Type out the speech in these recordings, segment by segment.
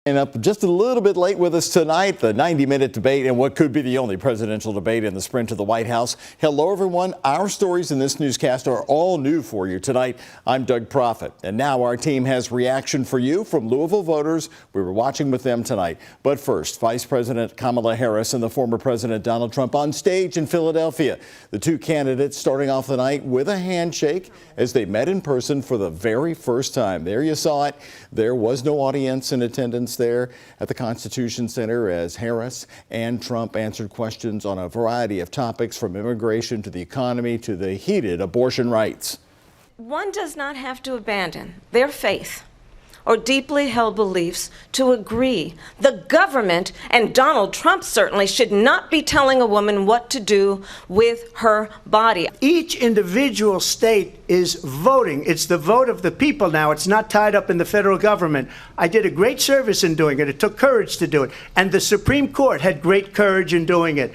And up just a little bit late with us tonight, the 90-minute debate and what could be the only presidential debate in the sprint to the White House. Hello, everyone. Our stories in this newscast are all new for you tonight. I'm Doug Proffitt, and now our team has reaction for you from Louisville voters. We were watching with them tonight. But first, Vice President Kamala Harris and the former President Donald Trump on stage in Philadelphia. The two candidates starting off the night with a handshake as they met in person for the very first time. There you saw it. There was no audience in attendance there at the Constitution Center as Harris and Trump answered questions on a variety of topics from immigration to the economy to the heated abortion rights. One does not have to abandon their faith or deeply held beliefs to agree. The government, and Donald Trump certainly, should not be telling a woman what to do with her body. Each individual state is voting. It's the vote of the people now. It's not tied up in the federal government. I did a great service in doing it. It took courage to do it. And the Supreme Court had great courage in doing it.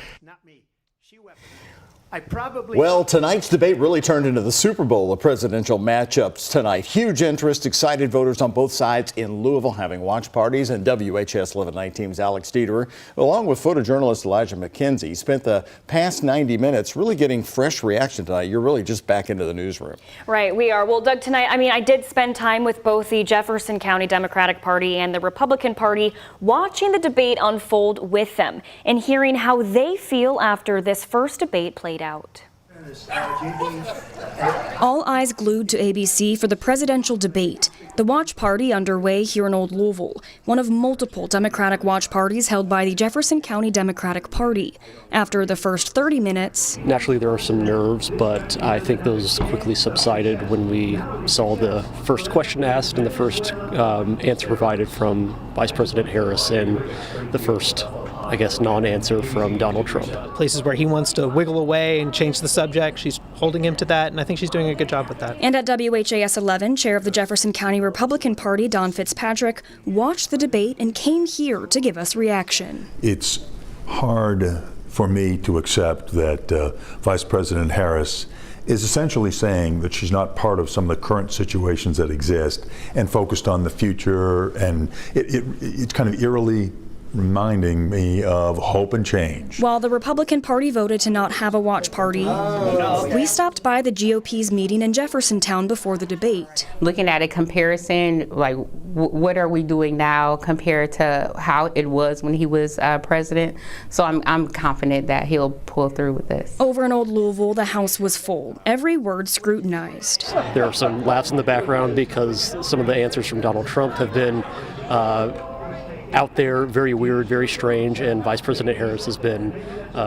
Well, tonight's debate really turned into the Super Bowl of presidential matchups tonight. Huge interest, excited voters on both sides in Louisville having watch parties. And WHAS11 night team's Alex Dieterer, along with photojournalist Elijah McKenzie, spent the past 90 minutes really getting fresh reaction tonight. You're really just back into the newsroom. Right, we are. Well, Doug, tonight, I did spend time with both the Jefferson County Democratic Party and the Republican Party, watching the debate unfold with them and hearing how they feel after this first debate played out. All eyes glued to ABC for the presidential debate. The watch party underway here in Old Louisville, one of multiple Democratic watch parties held by the Jefferson County Democratic Party. After the first 30 minutes, naturally there are some nerves, but I think those quickly subsided when we saw the first question asked and the first answer provided from Vice President Harris and the first, I guess, non-answer from Donald Trump. Places where he wants to wiggle away and change the subject, she's holding him to that, and I think she's doing a good job with that. And at WHAS 11, Chair of the Jefferson County Republican Party, Don Fitzpatrick, watched the debate and came here to give us reaction. It's hard for me to accept that Vice President Harris is essentially saying that she's not part of some of the current situations that exist and focused on the future, and it's kind of eerily reminding me of hope and change. While the Republican Party voted to not have a watch party, we stopped by the GOP's meeting in Jeffersontown before the debate. Looking at a comparison, like what are we doing now compared to how it was when he was president? So I'm confident that he'll pull through with this. Over in Old Louisville, the House was full, every word scrutinized. There are some laughs in the background because some of the answers from Donald Trump have been out there, very weird, very strange, and Vice President Harris has been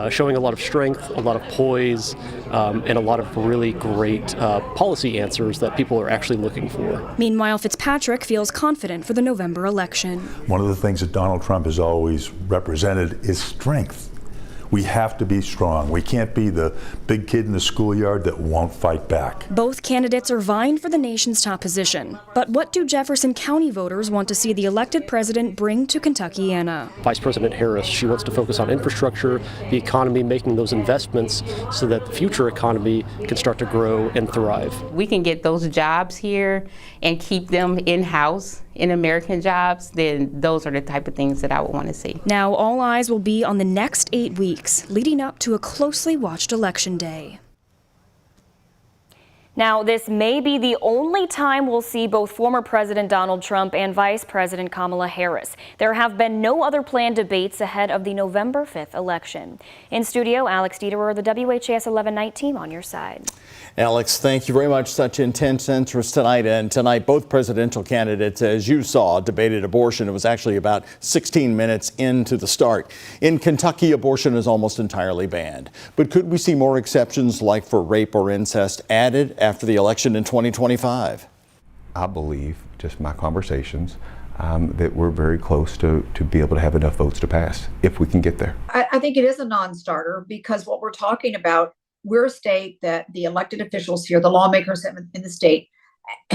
showing a lot of strength, a lot of poise, and a lot of really great policy answers that people are actually looking for. Meanwhile, Fitzpatrick feels confident for the November election. One of the things that Donald Trump has always represented is strength. We have to be strong. We can't be the big kid in the schoolyard that won't fight back. Both candidates are vying for the nation's top position. But what do Jefferson County voters want to see the elected president bring to Kentuckiana? Vice President Harris, she wants to focus on infrastructure, the economy, making those investments so that the future economy can start to grow and thrive. We can get those jobs here and keep them in-house in American jobs, then those are the type of things that I would want to see. Now all eyes will be on the next 8 weeks, leading up to a closely watched election day. Now, this may be the only time we'll see both former President Donald Trump and Vice President Kamala Harris. There have been no other planned debates ahead of the November 5th election. In studio, Alex Dieterer, the WHAS 11 night team on your side. Alex, thank you very much. Such intense interest tonight. And tonight, both presidential candidates, as you saw, debated abortion. It was actually about 16 minutes into the start. In Kentucky, abortion is almost entirely banned. But could we see more exceptions, like for rape or incest, added after the election in 2025? I believe, just my conversations, that we're very close to be able to have enough votes to pass, if we can get there. I think it is a non-starter because what we're talking about, we're a state that the elected officials here, the lawmakers in the state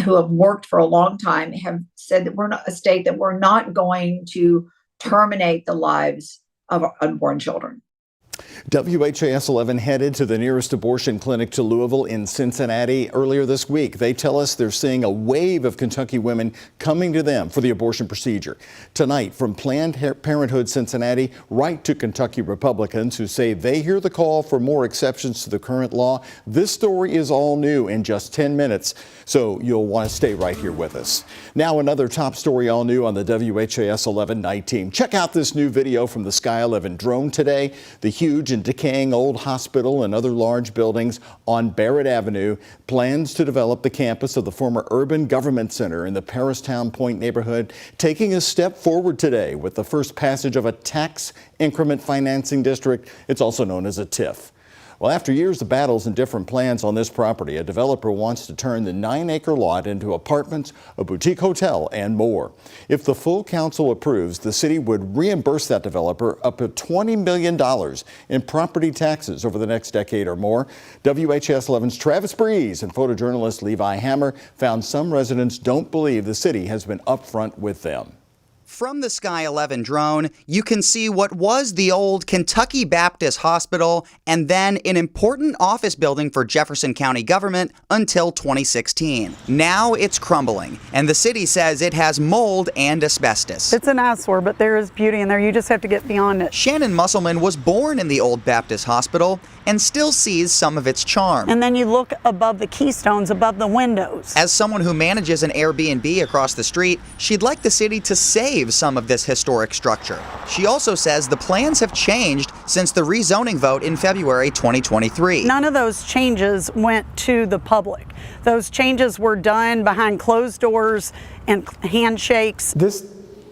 who have worked for a long time, have said that we're not a state that we're not going to terminate the lives of unborn children. WHAS11 headed to the nearest abortion clinic to Louisville in Cincinnati earlier this week. They tell us they're seeing a wave of Kentucky women coming to them for the abortion procedure. Tonight, from Planned Parenthood Cincinnati right to Kentucky Republicans who say they hear the call for more exceptions to the current law. This story is all new in just 10 minutes, so you'll want to stay right here with us. Now another top story all new on the WHAS11 night team. Check out this new video from the Sky 11 drone today. The huge and decaying old hospital and other large buildings on Barrett Avenue plans to develop the campus of the former Urban Government Center in the Paristown Point neighborhood, taking a step forward today with the first passage of a tax increment financing district. It's also known as a TIF. Well, after years of battles and different plans on this property, a developer wants to turn the 9-acre lot into apartments, a boutique hotel, and more. If the full council approves, the city would reimburse that developer up to $20 million in property taxes over the next decade or more. WHAS11's Travis Breeze and photojournalist Levi Hammer found some residents don't believe the city has been upfront with them. From the Sky 11 drone, you can see what was the old Kentucky Baptist Hospital and then an important office building for Jefferson County government until 2016. Now it's crumbling, and the city says it has mold and asbestos. It's an eyesore, but there is beauty in there. You just have to get beyond it. Shannon Musselman was born in the old Baptist Hospital and still sees some of its charm. And then you look above the keystones, above the windows. As someone who manages an Airbnb across the street, she'd like the city to save some of this historic structure. She also says the plans have changed since the rezoning vote in February 2023. None of those changes went to the public. Those changes were done behind closed doors and handshakes. This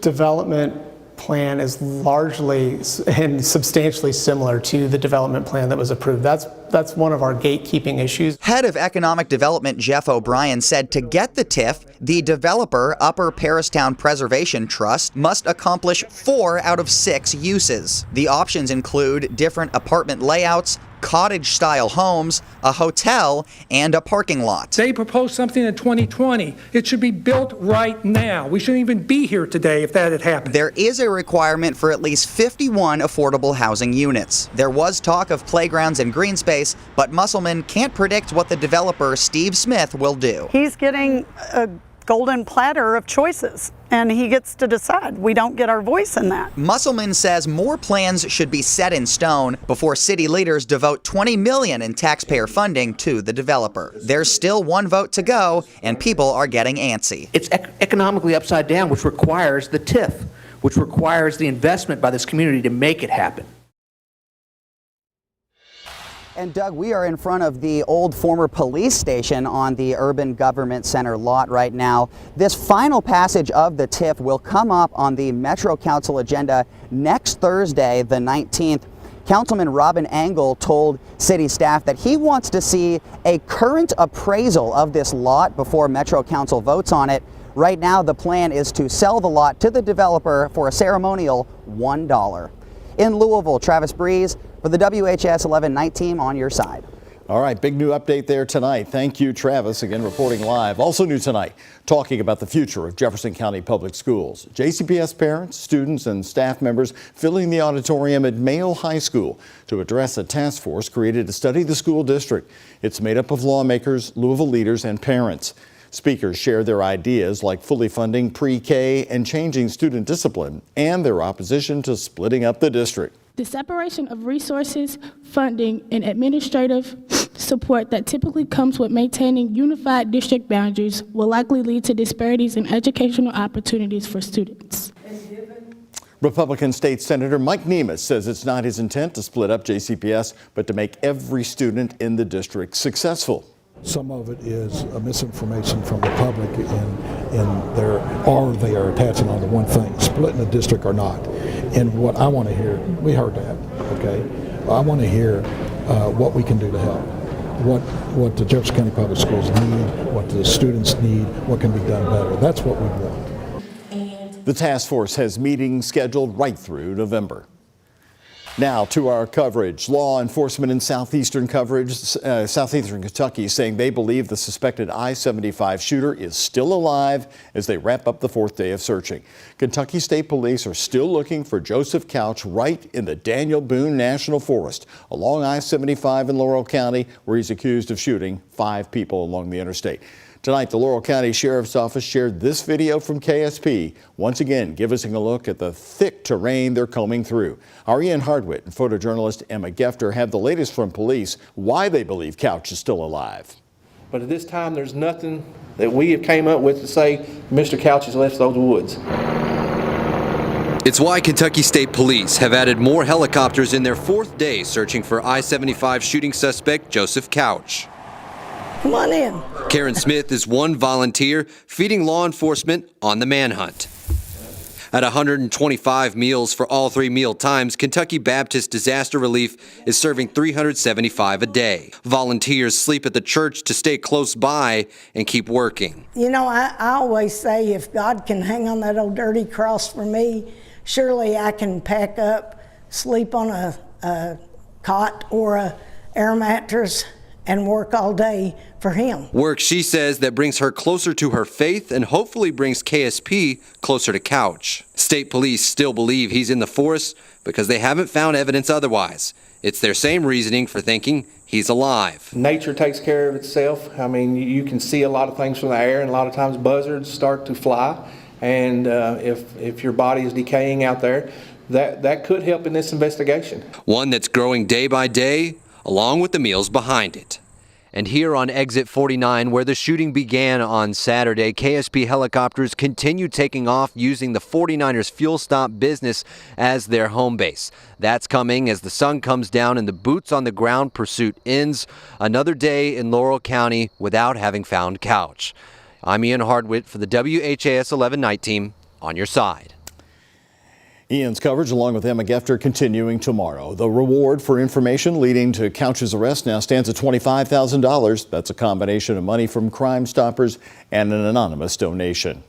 development plan is largely and substantially similar to the development plan that was approved. That's one of our gatekeeping issues. Head of Economic Development Jeff O'Brien said to get the TIF, the developer, Upper Paristown Preservation Trust, must accomplish 4 out of 6 uses. The options include different apartment layouts, cottage-style homes, a hotel, and a parking lot. They proposed something in 2020. It should be built right now. We shouldn't even be here today if that had happened. There is a requirement for at least 51 affordable housing units. There was talk of playgrounds and green space, but Musselman can't predict what the developer, Steve Smith, will do. He's getting a golden platter of choices, and he gets to decide. We don't get our voice in that. Musselman says more plans should be set in stone before city leaders devote $20 million in taxpayer funding to the developer. There's still one vote to go, and people are getting antsy. It's economically upside down, which requires the TIF, which requires the investment by this community to make it happen. And Doug, we are in front of the old former police station on the Urban Government Center lot right now. This final passage of the TIF will come up on the Metro Council agenda next Thursday, the 19th. Councilman Robin Engel told city staff that he wants to see a current appraisal of this lot before Metro Council votes on it. Right now, the plan is to sell the lot to the developer for a ceremonial $1. In Louisville, Travis Breeze for the WHAS11 night team on your side. All right, big new update there tonight. Thank you, Travis, again reporting live. Also new tonight, talking about the future of Jefferson County Public Schools. JCPS parents, students, and staff members filling the auditorium at Mayo High School to address a task force created to study the school district. It's made up of lawmakers, Louisville leaders, and parents. Speakers share their ideas like fully funding pre-K and changing student discipline, and their opposition to splitting up the district. The separation of resources, funding, and administrative support that typically comes with maintaining unified district boundaries will likely lead to disparities in educational opportunities for students. Republican State Senator Mike Nemes says it's not his intent to split up JCPS, but to make every student in the district successful. Some of it is misinformation from the public, and they are attaching on to one thing, splitting the district or not. And what I want to hear, we heard that, okay? I want to hear what we can do to help, what the Jefferson County Public Schools need, what the students need, what can be done better. That's what we want. The task force has meetings scheduled right through November. Now to our coverage. Law enforcement in southeastern Kentucky saying they believe the suspected I-75 shooter is still alive as they wrap up the 4th day of searching. Kentucky State Police are still looking for Joseph Couch right in the Daniel Boone National Forest along I-75 in Laurel County, where he's accused of shooting 5 people along the interstate. Tonight, the Laurel County Sheriff's Office shared this video from KSP, once again giving us a look at the thick terrain they're combing through. Our Ian Hardwitt and photojournalist Emma Gefter have the latest from police, why they believe Couch is still alive. But at this time, there's nothing that we have came up with to say Mr. Couch has left those woods. It's why Kentucky State Police have added more helicopters in their 4th day searching for I-75 shooting suspect Joseph Couch. Come on in. Karen Smith is one volunteer feeding law enforcement on the manhunt. At 125 meals for all 3 meal times, Kentucky Baptist Disaster Relief is serving 375 a day. Volunteers sleep at the church to stay close by and keep working. You know, I always say if God can hang on that old dirty cross for me, surely I can pack up, sleep on a cot or a air mattress and work all day for him. Work, she says, that brings her closer to her faith and hopefully brings KSP closer to Couch. State police still believe he's in the forest because they haven't found evidence otherwise. It's their same reasoning for thinking he's alive. Nature takes care of itself. I mean, you can see a lot of things from the air, and a lot of times buzzards start to fly. And if your body is decaying out there, that could help in this investigation. One that's growing day by day, along with the meals behind it. And here on Exit 49, where the shooting began on Saturday, KSP helicopters continue taking off using the 49ers fuel stop business as their home base. That's coming as the sun comes down and the boots on the ground pursuit ends. Another day in Laurel County without having found Couch. I'm Ian Hardwitt for the WHAS 11 Night Team, on your side. Ian's coverage, along with Emma Gefter, continuing tomorrow. The reward for information leading to Couch's arrest now stands at $25,000. That's a combination of money from Crime Stoppers and an anonymous donation.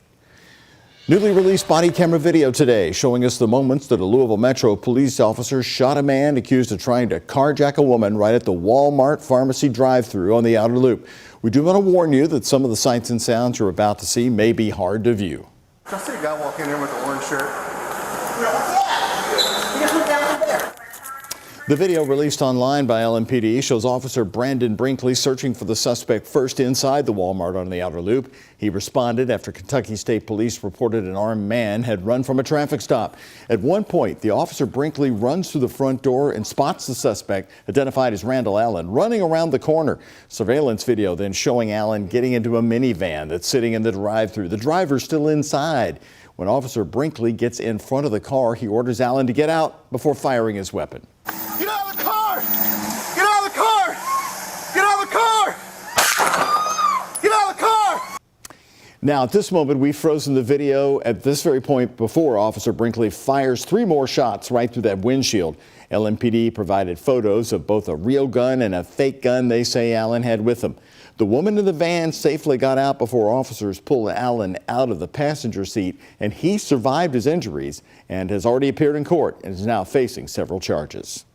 Newly released body camera video today showing us the moments that a Louisville Metro police officer shot a man accused of trying to carjack a woman right at the Walmart pharmacy drive-thru on the outer loop. We do want to warn you that some of the sights and sounds you're about to see may be hard to view. I see a guy walk in there with an orange shirt. The video released online by LMPD shows Officer Brandon Brinkley searching for the suspect first inside the Walmart on the outer loop. He responded after Kentucky State Police reported an armed man had run from a traffic stop. At one point, the Officer Brinkley runs through the front door and spots the suspect, identified as Randall Allen, running around the corner. Surveillance video then showing Allen getting into a minivan that's sitting in the drive-thru. The driver's still inside. When Officer Brinkley gets in front of the car, he orders Allen to get out before firing his weapon. Get out of the car! Get out of the car! Get out of the car! Get out of the car! Now, at this moment, we've frozen the video at this very point before Officer Brinkley fires 3 more shots right through that windshield. LMPD provided photos of both a real gun and a fake gun they say Allen had with him. The woman in the van safely got out before officers pulled Allen out of the passenger seat, and he survived his injuries and has already appeared in court and is now facing several charges.